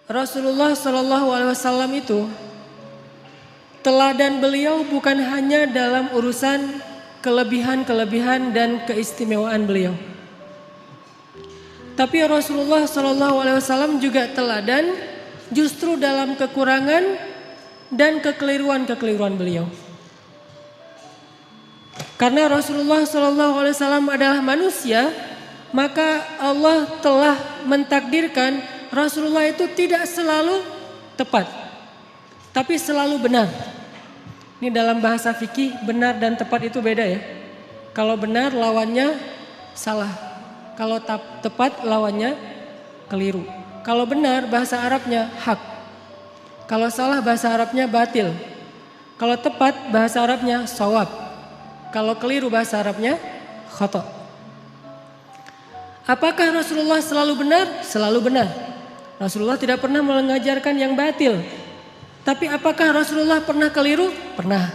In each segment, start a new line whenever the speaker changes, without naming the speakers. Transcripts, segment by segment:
Rasulullah Shallallahu Alaihi Wasallam itu teladan beliau bukan hanya dalam urusan kelebihan-kelebihan dan keistimewaan beliau. Tapi Rasulullah Shallallahu Alaihi Wasallam juga teladan justru dalam kekurangan dan kekeliruan-kekeliruan beliau. Karena Rasulullah Shallallahu Alaihi Wasallam adalah manusia, maka Allah telah mentakdirkan Rasulullah itu tidak selalu tepat, tapi selalu benar. Ini dalam bahasa fikih, benar dan tepat itu beda ya. Kalau benar lawannya salah, kalau tepat lawannya keliru. Kalau benar bahasa Arabnya hak, kalau salah bahasa Arabnya batil. Kalau tepat bahasa Arabnya shawab, kalau keliru bahasa Arabnya khata'. Apakah Rasulullah selalu benar? Selalu benar. Rasulullah tidak pernah mengajarkan yang batil. Tapi apakah Rasulullah pernah keliru? Pernah.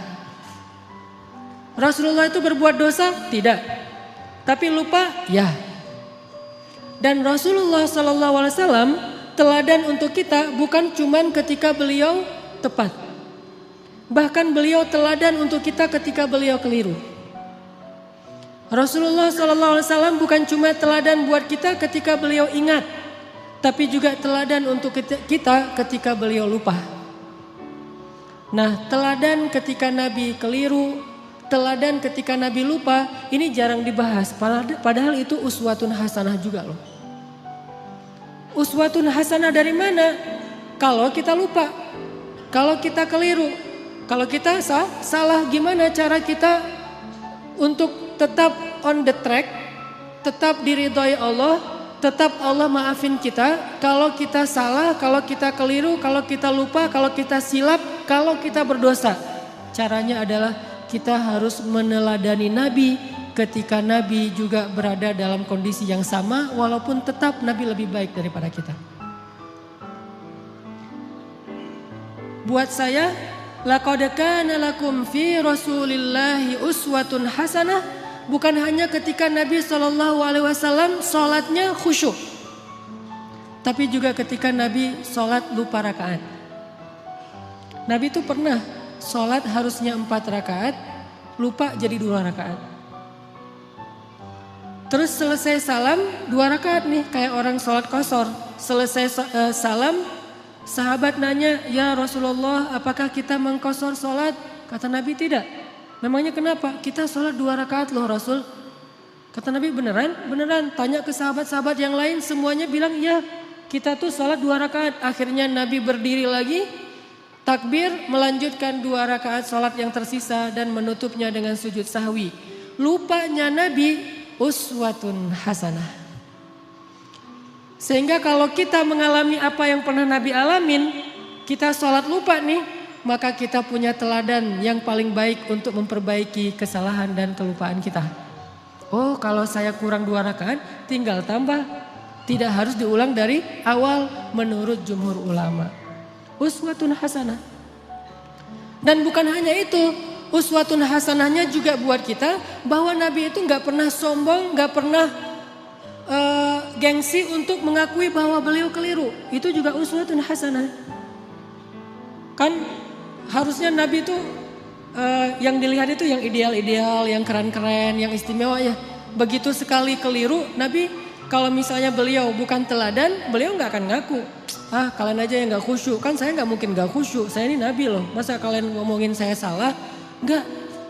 Rasulullah itu berbuat dosa? Tidak. Tapi lupa? Ya. Dan Rasulullah SAW teladan untuk kita bukan cuman ketika beliau tepat. Bahkan beliau teladan untuk kita ketika beliau keliru. Rasulullah SAW bukan cuma teladan buat kita ketika beliau ingat, tapi juga teladan untuk kita ketika beliau lupa. Nah, teladan ketika Nabi keliru, teladan ketika Nabi lupa, ini jarang dibahas. Padahal itu uswatun hasanah juga loh. Uswatun hasanah dari mana? Kalau kita lupa, kalau kita keliru, kalau kita salah, gimana cara kita untuk tetap on the track, tetap diridhoi Allah, tetap Allah maafin kita. Kalau kita salah, kalau kita keliru, kalau kita lupa, kalau kita silap, kalau kita berdosa. Caranya adalah kita harus meneladani Nabi ketika Nabi juga berada dalam kondisi yang sama, walaupun tetap Nabi lebih baik daripada kita. Buat saya, laqad kana lakum fi Rasulillahi uswatun hasanah, bukan hanya ketika Nabi SAW sholatnya khusyuk, tapi juga ketika Nabi sholat lupa rakaat. Nabi itu pernah sholat harusnya 4 rakaat, lupa jadi 2 rakaat. Terus selesai salam 2 rakaat nih, kayak orang sholat qashar. Selesai salam, sahabat nanya, ya Rasulullah, apakah kita mengqashar sholat? Kata Nabi, tidak. Memangnya kenapa? Kita sholat 2 rakaat loh Rasul. Kata Nabi, beneran? Beneran. Tanya ke sahabat-sahabat yang lain, semuanya bilang ya, kita tuh sholat 2 rakaat. Akhirnya Nabi berdiri lagi, takbir, melanjutkan 2 rakaat sholat yang tersisa dan menutupnya dengan sujud sahwi. Lupanya Nabi uswatun hasanah. Sehingga kalau kita mengalami apa yang pernah Nabi alamin, kita sholat lupa nih, maka kita punya teladan yang paling baik untuk memperbaiki kesalahan dan kelupaan kita. Oh, kalau saya kurang 2 rakaat, tinggal tambah. Tidak harus diulang dari awal menurut jumhur ulama. Uswatun hasanah. Dan bukan hanya itu, uswatun hasanahnya juga buat kita bahwa Nabi itu gak pernah sombong, gak pernah gengsi untuk mengakui bahwa beliau keliru. Itu juga uswatun hasanah. Kan harusnya Nabi itu yang dilihat itu yang ideal-ideal, yang keren-keren, yang istimewa ya. Begitu sekali keliru, Nabi kalau misalnya beliau bukan teladan, beliau gak akan ngaku. Ah, kalian aja yang gak khusyuk, kan saya gak mungkin gak khusyuk, saya ini Nabi loh. Masa kalian ngomongin saya salah? Enggak,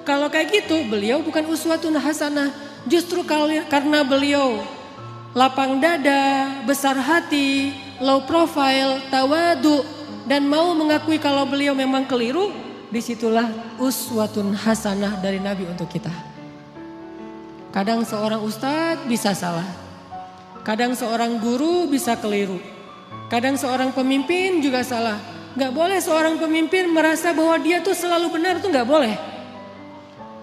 kalau kayak gitu beliau bukan uswatun hasanah. Justru karena beliau lapang dada, besar hati, low profile, tawadu, dan mau mengakui kalau beliau memang keliru, disitulah uswatun hasanah dari Nabi untuk kita. Kadang seorang ustadz bisa salah, kadang seorang guru bisa keliru, kadang seorang pemimpin juga salah. Gak boleh seorang pemimpin merasa bahwa dia tuh selalu benar, tuh gak boleh.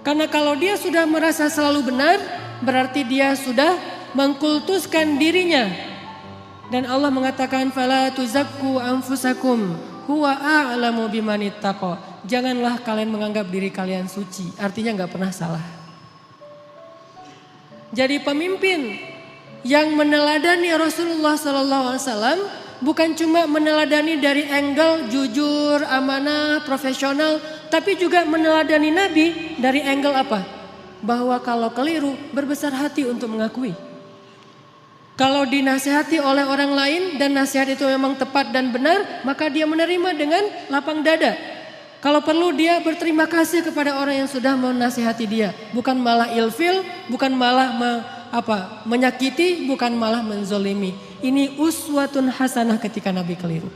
Karena kalau dia sudah merasa selalu benar, berarti dia sudah mengkultuskan dirinya. Dan Allah mengatakan, fala tuzakku anfusakum huwa a'lamu bimanittaqa. Janganlah kalian menganggap diri kalian suci, artinya gak pernah salah. Jadi pemimpin yang meneladani Rasulullah SAW bukan cuma meneladani dari angle jujur, amanah, profesional, tapi juga meneladani Nabi dari angle apa? Bahwa kalau keliru berbesar hati untuk mengakui. Kalau dinasihati oleh orang lain dan nasihat itu memang tepat dan benar, maka dia menerima dengan lapang dada. Kalau perlu dia berterima kasih kepada orang yang sudah menasihati dia, bukan malah ilfil, bukan malah menyakiti, bukan malah menzolimi. Ini uswatun hasanah ketika Nabi keliru.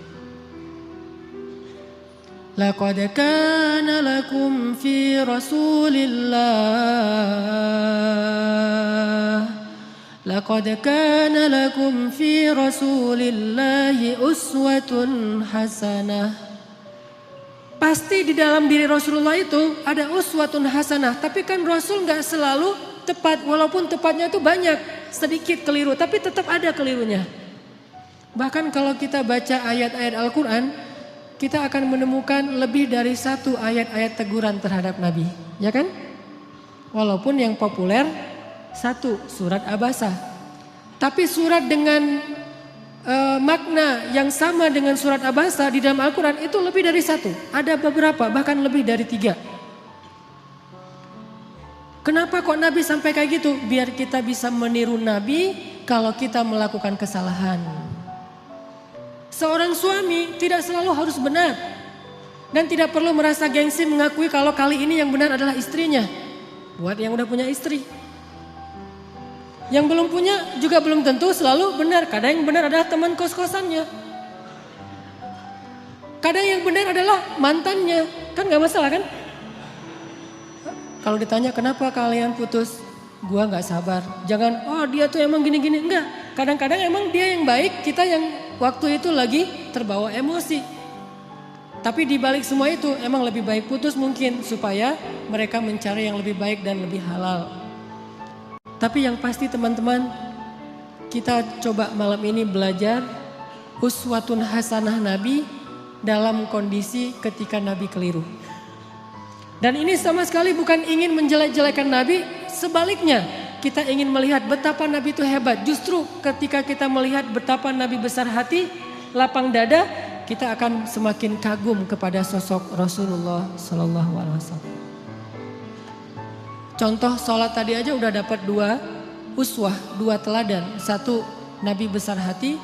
Laqad kana lakum fi Rasulillah Laqad kana lakum fi Rasulillahi uswatun hasanah. Pasti di dalam diri Rasulullah itu ada uswatun hasanah. Tapi kan Rasul gak selalu tepat. Walaupun tepatnya itu banyak. Sedikit keliru. Tapi tetap ada kelirunya. Bahkan kalau kita baca ayat-ayat Al-Quran. Kita akan menemukan lebih dari satu ayat-ayat teguran terhadap Nabi. Ya kan? Walaupun yang populer satu surat Abasa. Tapi surat dengan makna yang sama dengan surat Abasa di dalam Al-Quran itu lebih dari satu. Ada beberapa, bahkan lebih dari 3. Kenapa kok Nabi sampai kayak gitu? Biar kita bisa meniru Nabi kalau kita melakukan kesalahan. Seorang suami tidak selalu harus benar. Dan tidak perlu merasa gengsi mengakui kalau kali ini yang benar adalah istrinya. Buat yang udah punya istri. Yang belum punya juga belum tentu selalu benar. Kadang yang benar adalah teman kos-kosannya. Kadang yang benar adalah mantannya. Kan gak masalah kan? Kalau ditanya kenapa kalian putus? Gua gak sabar. Jangan, oh dia tuh emang gini-gini. Enggak. Kadang-kadang emang dia yang baik. Kita yang waktu itu lagi terbawa emosi. Tapi di balik semua itu emang lebih baik putus mungkin. Supaya mereka mencari yang lebih baik dan lebih halal. Tapi yang pasti teman-teman, kita coba malam ini belajar uswatun hasanah Nabi dalam kondisi ketika Nabi keliru. Dan ini sama sekali bukan ingin menjelek-jelekan Nabi, sebaliknya kita ingin melihat betapa Nabi itu hebat. Justru ketika kita melihat betapa Nabi besar hati, lapang dada, kita akan semakin kagum kepada sosok Rasulullah Sallallahu Alaihi Wasallam. Contoh sholat tadi aja udah dapat 2 uswah, 2 teladan. 1 Nabi besar hati,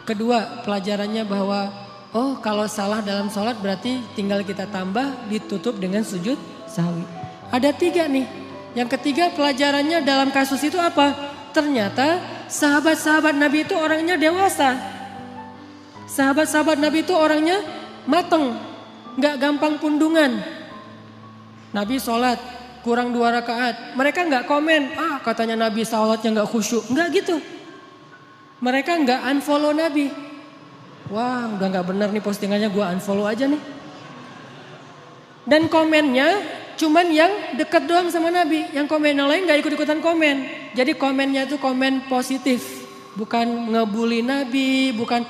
kedua pelajarannya bahwa oh kalau salah dalam sholat berarti tinggal kita tambah ditutup dengan sujud sahwi. Ada 3 nih. Yang ketiga pelajarannya dalam kasus itu apa? Ternyata sahabat-sahabat Nabi itu orangnya dewasa. Sahabat-sahabat Nabi itu orangnya mateng, gak gampang pundungan. Nabi sholat. Kurang 2 rakaat, mereka nggak komen, katanya Nabi salatnya nggak khusyuk, nggak gitu. Mereka nggak unfollow Nabi. Wah udah nggak benar nih postingannya, gue unfollow aja nih. Dan komennya cuman yang dekat doang sama Nabi, yang komen yang lain nggak ikut-ikutan komen. Jadi komennya itu komen positif, bukan ngebully Nabi, bukan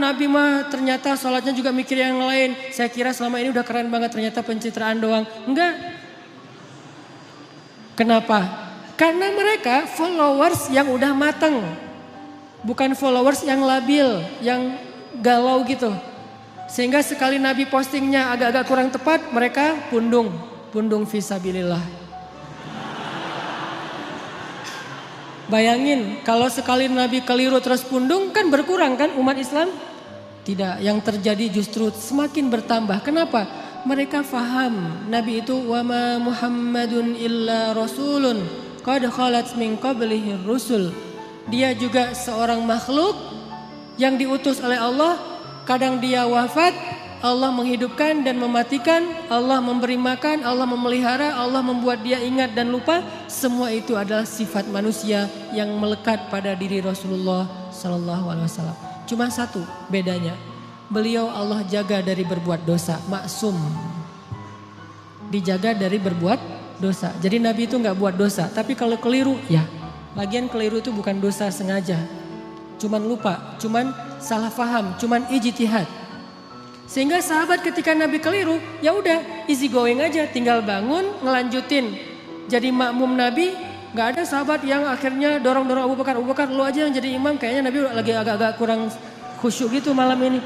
Nabi mah ternyata salatnya juga mikir yang lain. Saya kira selama ini udah keren banget, ternyata pencitraan doang, enggak. Kenapa? Karena mereka followers yang udah mateng. Bukan followers yang labil, yang galau gitu. Sehingga sekali Nabi postingnya agak-agak kurang tepat, mereka pundung fisabilillah. Bayangin kalau sekali Nabi keliru terus pundung kan berkurang kan umat Islam? Tidak, yang terjadi justru semakin bertambah. Kenapa? Mereka faham Nabi itu wama Muhammadun illa rasulun qad khalat min qablihi rusul. Dia juga seorang makhluk yang diutus oleh Allah. Kadang dia wafat, Allah menghidupkan dan mematikan, Allah memberi makan, Allah memelihara, Allah membuat dia ingat dan lupa. Semua itu adalah sifat manusia yang melekat pada diri Rasulullah Sallallahu Alaihi Wasallam. Cuma satu bedanya. Beliau Allah jaga dari berbuat dosa, maksum. Dijaga dari berbuat dosa. Jadi Nabi itu gak buat dosa, tapi kalau keliru ya. Lagian keliru itu bukan dosa sengaja. Cuman lupa, cuman salah faham, cuman ijtihad. Sehingga sahabat ketika Nabi keliru, ya udah easy going aja, tinggal bangun, ngelanjutin. Jadi makmum Nabi, gak ada sahabat yang akhirnya dorong-dorong Abu Bakar lu aja yang jadi imam, kayaknya Nabi lagi agak-agak kurang khusyuk gitu malam ini.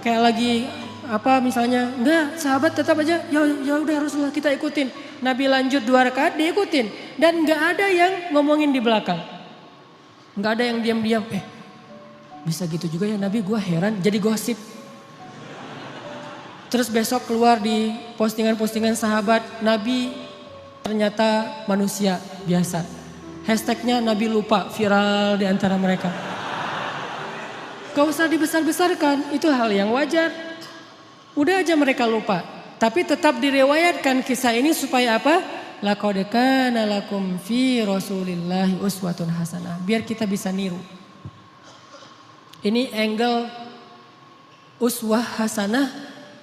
Kayak lagi apa misalnya, enggak sahabat tetap aja ya udah Rasulullah kita ikutin. Nabi lanjut 2 rakaat diikutin dan enggak ada yang ngomongin di belakang. Enggak ada yang diam-diam, bisa gitu juga ya Nabi, gue heran jadi gosip. Terus besok keluar di postingan-postingan sahabat, Nabi ternyata manusia biasa. Hashtagnya Nabi lupa, viral di antara mereka. Gak usah dibesar-besarkan, itu hal yang wajar. Udah aja mereka lupa. Tapi tetap direwayatkan kisah ini supaya apa? Laqad kana lakum fi Rasulillahi uswatun hasanah. Biar kita bisa niru. Ini angle uswah hasanah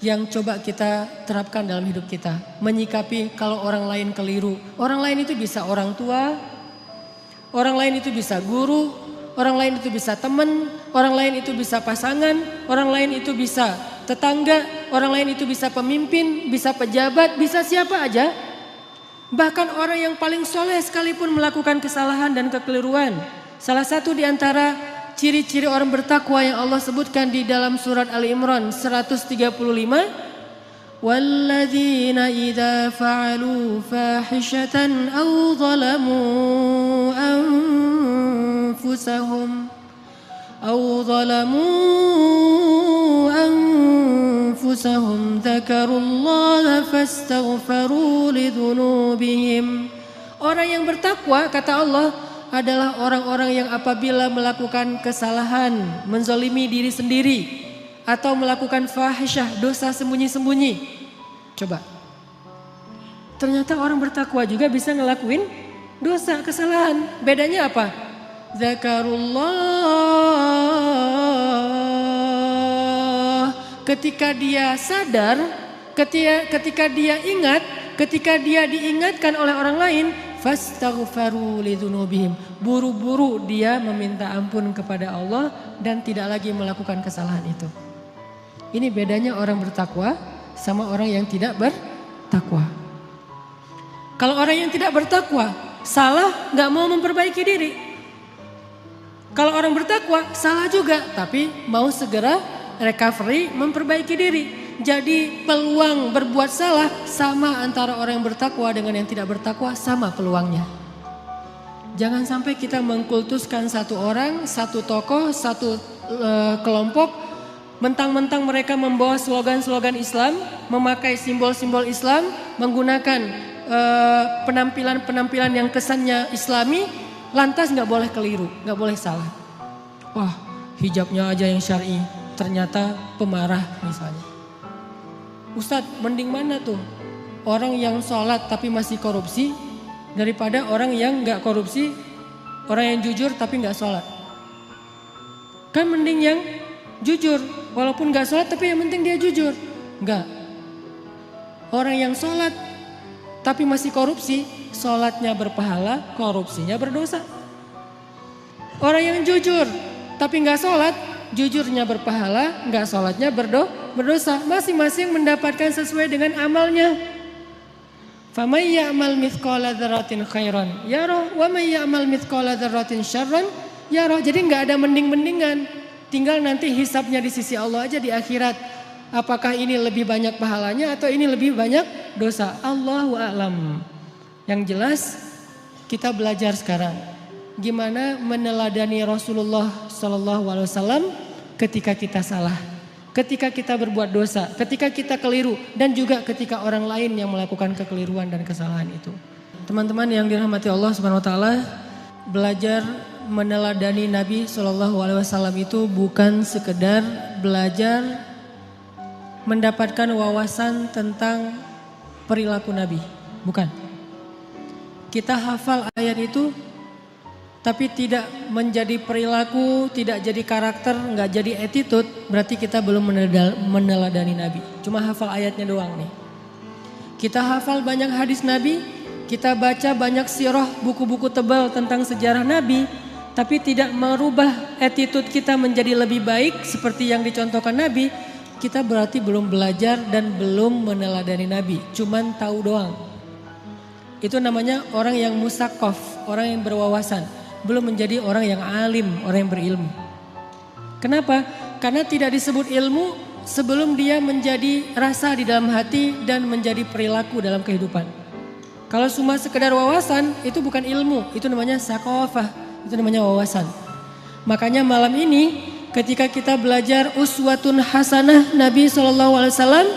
yang coba kita terapkan dalam hidup kita. Menyikapi kalau orang lain keliru. Orang lain itu bisa orang tua, orang lain itu bisa guru, orang lain itu bisa teman, orang lain itu bisa pasangan, orang lain itu bisa tetangga, orang lain itu bisa pemimpin, bisa pejabat, bisa siapa aja. Bahkan orang yang paling soleh sekalipun melakukan kesalahan dan kekeliruan. Salah satu di antara ciri-ciri orang bertakwa yang Allah sebutkan di dalam surat Ali Imran 135. Walladzina idza fa'alu fahishatan aw zalamu anfusahum dzakarullaha fastaghfaru lidzunubihim. Orang yang bertakwa kata Allah adalah orang-orang yang apabila melakukan kesalahan, menzalimi diri sendiri atau melakukan fahisyah, dosa sembunyi-sembunyi. Coba. Ternyata orang bertakwa juga bisa ngelakuin dosa, kesalahan. Bedanya apa? Zakarullah. Ketika dia sadar, ketika dia ingat, ketika dia diingatkan oleh orang lain, fastaghfaru lidzunubihim. Buru-buru dia meminta ampun kepada Allah dan tidak lagi melakukan kesalahan itu. Ini bedanya orang bertakwa sama orang yang tidak bertakwa. Kalau orang yang tidak bertakwa salah gak mau memperbaiki diri. Kalau orang bertakwa salah juga tapi mau segera recovery, memperbaiki diri. Jadi peluang berbuat salah sama antara orang yang bertakwa dengan yang tidak bertakwa, sama peluangnya. Jangan sampai kita mengkultuskan satu orang, satu tokoh, satu kelompok. Mentang-mentang mereka membawa slogan-slogan Islam, memakai simbol-simbol Islam, menggunakan penampilan-penampilan yang kesannya Islami, lantas gak boleh keliru, gak boleh salah. Wah, hijabnya aja yang syar'i, ternyata pemarah misalnya. Ustadz, mending mana tuh? Orang yang sholat tapi masih korupsi daripada orang yang gak korupsi, orang yang jujur tapi gak sholat. Kan mending yang jujur, walaupun gak sholat tapi yang penting dia jujur. Enggak. Orang yang sholat tapi masih korupsi, sholatnya berpahala, korupsinya berdosa. Orang yang jujur tapi gak sholat, jujurnya berpahala, gak sholatnya berdosa. Masing-masing mendapatkan sesuai dengan amalnya. Faman ya'mal mithqala dzarratin khairan yarah wa man ya'mal mithqala dzarratin syarran yarah. Jadi gak ada mending-mendingan. Tinggal nanti hisabnya di sisi Allah aja di akhirat. Apakah ini lebih banyak pahalanya atau ini lebih banyak dosa? Allahu a'lam. Yang jelas kita belajar sekarang gimana meneladani Rasulullah SAW ketika kita salah, ketika kita berbuat dosa, ketika kita keliru, dan juga ketika orang lain yang melakukan kekeliruan dan kesalahan itu. Teman-teman yang dirahmati Allah Subhanahu Wa Taala, belajar meneladani Nabi SAW itu bukan sekedar belajar mendapatkan wawasan tentang perilaku Nabi, bukan. Kita hafal ayat itu tapi tidak menjadi perilaku, tidak jadi karakter, nggak jadi attitude, berarti kita belum meneladani Nabi. Cuma hafal ayatnya doang nih. Kita hafal banyak hadis Nabi, kita baca banyak sirah, buku-buku tebal tentang sejarah Nabi, tapi tidak merubah attitude kita menjadi lebih baik seperti yang dicontohkan Nabi, kita berarti belum belajar dan belum meneladani Nabi, cuman tahu doang. Itu namanya orang yang musaqqaf, orang yang berwawasan, belum menjadi orang yang alim, orang yang berilmu. Kenapa? Karena tidak disebut ilmu sebelum dia menjadi rasa di dalam hati dan menjadi perilaku dalam kehidupan. Kalau cuma sekedar wawasan itu bukan ilmu, itu namanya sakofah, itu namanya wawasan. Makanya malam ini ketika kita belajar uswatun hasanah Nabi SAW,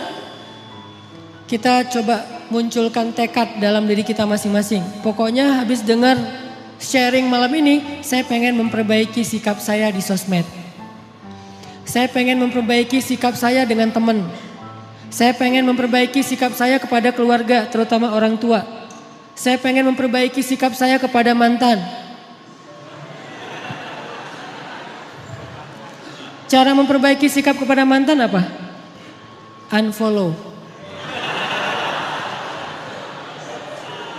kita coba munculkan tekad dalam diri kita masing-masing. Pokoknya habis dengar sharing malam ini, saya pengen memperbaiki sikap saya di sosmed. Saya pengen memperbaiki sikap saya dengan teman. Saya pengen memperbaiki sikap saya kepada keluarga, terutama orang tua. Saya pengen memperbaiki sikap saya kepada mantan. Cara memperbaiki sikap kepada mantan apa? Unfollow.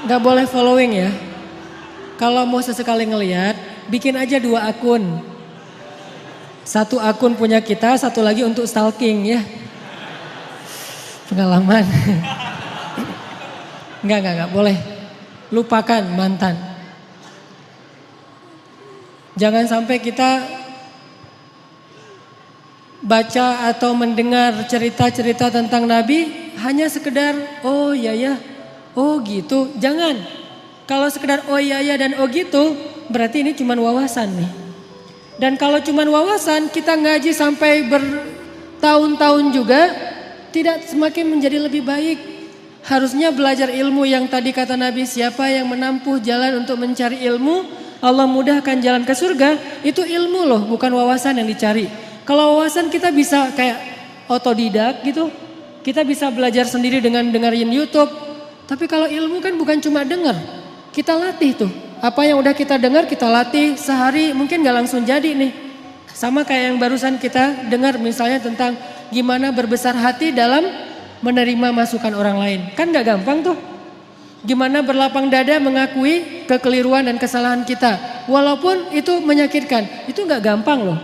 Gak boleh following ya. Kalau mau sesekali ngelihat, bikin aja 2 akun. 1 akun punya kita, 1 lagi untuk stalking ya. Pengalaman. Enggak boleh. Lupakan mantan. Jangan sampai kita baca atau mendengar cerita-cerita tentang Nabi hanya sekedar oh ya, oh gitu. Jangan. Kalau sekedar oh ya dan oh gitu, berarti ini cuma wawasan nih. Dan kalau cuma wawasan, kita ngaji sampai bertahun-tahun juga tidak semakin menjadi lebih baik. Harusnya belajar ilmu yang tadi kata Nabi, siapa yang menempuh jalan untuk mencari ilmu, Allah mudahkan jalan ke surga. Itu ilmu loh, bukan wawasan yang dicari. Kalau wawasan kita bisa kayak otodidak gitu. Kita bisa belajar sendiri dengan dengerin YouTube. Tapi kalau ilmu kan bukan cuma denger, kita latih tuh. Apa yang udah kita dengar kita latih sehari mungkin gak langsung jadi nih. Sama kayak yang barusan kita dengar misalnya tentang gimana berbesar hati dalam menerima masukan orang lain. Kan gak gampang tuh. Gimana berlapang dada mengakui kekeliruan dan kesalahan kita. Walaupun itu menyakitkan, itu gak gampang loh.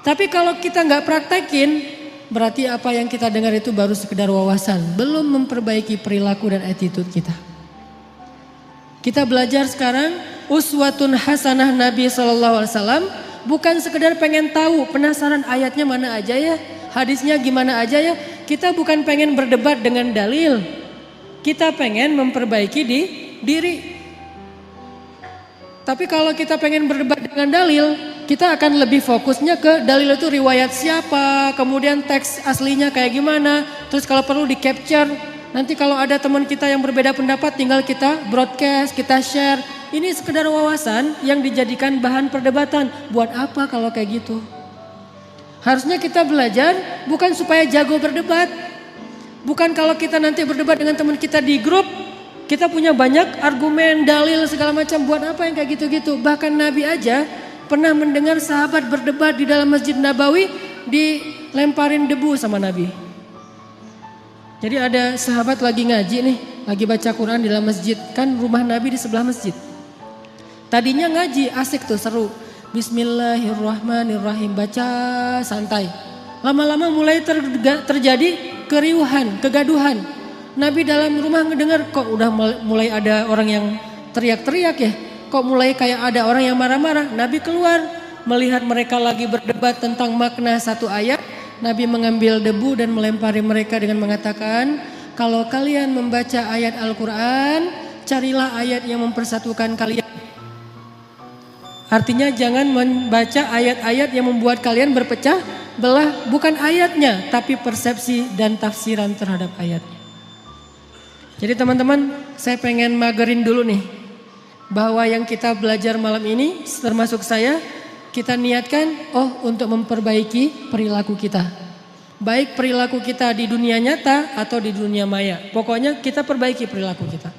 Tapi kalau kita gak praktekin, berarti apa yang kita dengar itu baru sekedar wawasan. Belum memperbaiki perilaku dan attitude kita. Kita belajar sekarang uswatun hasanah Nabi SAW bukan sekedar pengen tahu penasaran ayatnya mana aja ya, hadisnya gimana aja ya. Kita bukan pengen berdebat dengan dalil, kita pengen memperbaiki diri. Tapi kalau kita pengen berdebat dengan dalil, kita akan lebih fokusnya ke dalil itu riwayat siapa, kemudian teks aslinya kayak gimana, terus kalau perlu di capture. Nanti kalau ada teman kita yang berbeda pendapat tinggal kita broadcast, kita share. Ini sekedar wawasan yang dijadikan bahan perdebatan. Buat apa kalau kayak gitu? Harusnya kita belajar bukan supaya jago berdebat. Bukan kalau kita nanti berdebat dengan teman kita di grup, kita punya banyak argumen, dalil segala macam. Buat apa yang kayak gitu-gitu? Bahkan Nabi aja pernah mendengar sahabat berdebat di dalam Masjid Nabawi dilemparin debu sama Nabi. Jadi ada sahabat lagi ngaji nih, lagi baca Quran di dalam masjid. Kan rumah Nabi di sebelah masjid. Tadinya ngaji, asik tuh, seru. Bismillahirrahmanirrahim, baca santai. Lama-lama mulai terjadi keriuhan, kegaduhan. Nabi dalam rumah ngedengar kok udah mulai ada orang yang teriak-teriak ya. Kok mulai kayak ada orang yang marah-marah. Nabi keluar melihat mereka lagi berdebat tentang makna satu ayat. Nabi mengambil debu dan melempari mereka dengan mengatakan, kalau kalian membaca ayat Al-Quran, carilah ayat yang mempersatukan kalian. Artinya jangan membaca ayat-ayat yang membuat kalian berpecah belah, bukan ayatnya, tapi persepsi dan tafsiran terhadap ayatnya. Jadi teman-teman, saya pengen magerin dulu nih, bahwa yang kita belajar malam ini, termasuk saya, kita niatkan untuk memperbaiki perilaku kita. Baik perilaku kita di dunia nyata atau di dunia maya. Pokoknya kita perbaiki perilaku kita.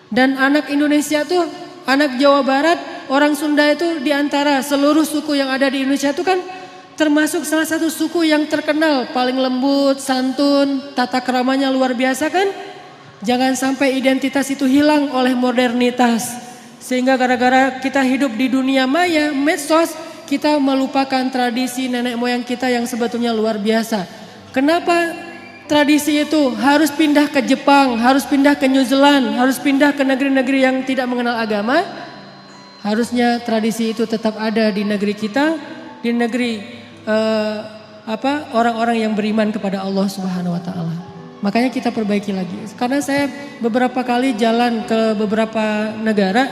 Dan anak Indonesia tuh, anak Jawa Barat, orang Sunda itu diantara seluruh suku yang ada di Indonesia itu kan termasuk salah satu suku yang terkenal. Paling lembut, santun, tata keramanya luar biasa kan. Jangan sampai identitas itu hilang oleh modernitas. Sehingga gara-gara kita hidup di dunia maya, medsos, kita melupakan tradisi nenek moyang kita yang sebetulnya luar biasa. Kenapa tradisi itu harus pindah ke Jepang, harus pindah ke New Zealand, harus pindah ke negeri-negeri yang tidak mengenal agama? Harusnya tradisi itu tetap ada di negeri kita di negeri orang-orang yang beriman kepada Allah Subhanahu wa taala. Makanya kita perbaiki lagi. Karena saya beberapa kali jalan ke beberapa negara,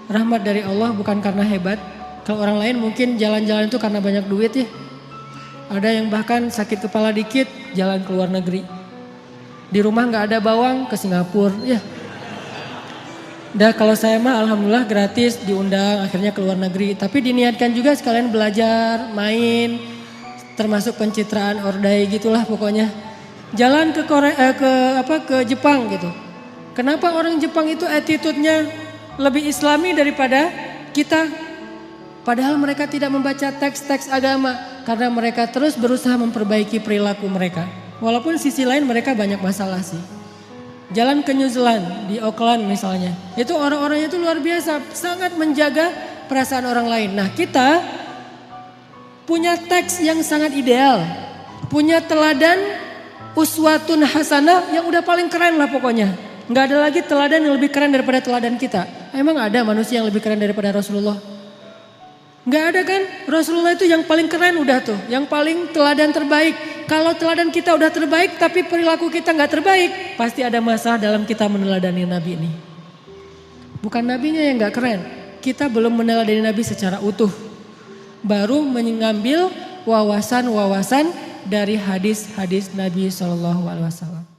rahmat dari Allah bukan karena hebat. Kalau orang lain mungkin jalan-jalan itu karena banyak duit ya. Ada yang bahkan sakit kepala dikit jalan ke luar negeri. Di rumah nggak ada bawang ke Singapura ya. Dan kalau saya mah alhamdulillah gratis diundang akhirnya ke luar negeri. Tapi diniatkan juga sekalian belajar, main, termasuk pencitraan ordai gitulah pokoknya. Jalan ke ke Jepang gitu. Kenapa orang Jepang itu attitude-nya lebih islami daripada kita? Padahal mereka tidak membaca teks-teks agama karena mereka terus berusaha memperbaiki perilaku mereka. Walaupun sisi lain mereka banyak masalah sih. Jalan ke New Zealand di Auckland misalnya. Itu orang-orangnya itu luar biasa, sangat menjaga perasaan orang lain. Nah, kita punya teks yang sangat ideal. Punya teladan uswatun hasanah yang udah paling keren lah pokoknya. Nggak ada lagi teladan yang lebih keren daripada teladan kita. Emang ada manusia yang lebih keren daripada Rasulullah? Nggak ada kan? Rasulullah itu yang paling keren udah tuh. Yang paling teladan terbaik. Kalau teladan kita udah terbaik tapi perilaku kita nggak terbaik. Pasti ada masalah dalam kita meneladani Nabi ini. Bukan Nabinya yang nggak keren. Kita belum meneladani Nabi secara utuh. Baru mengambil wawasan-wawasan dari hadis-hadis Nabi SAW.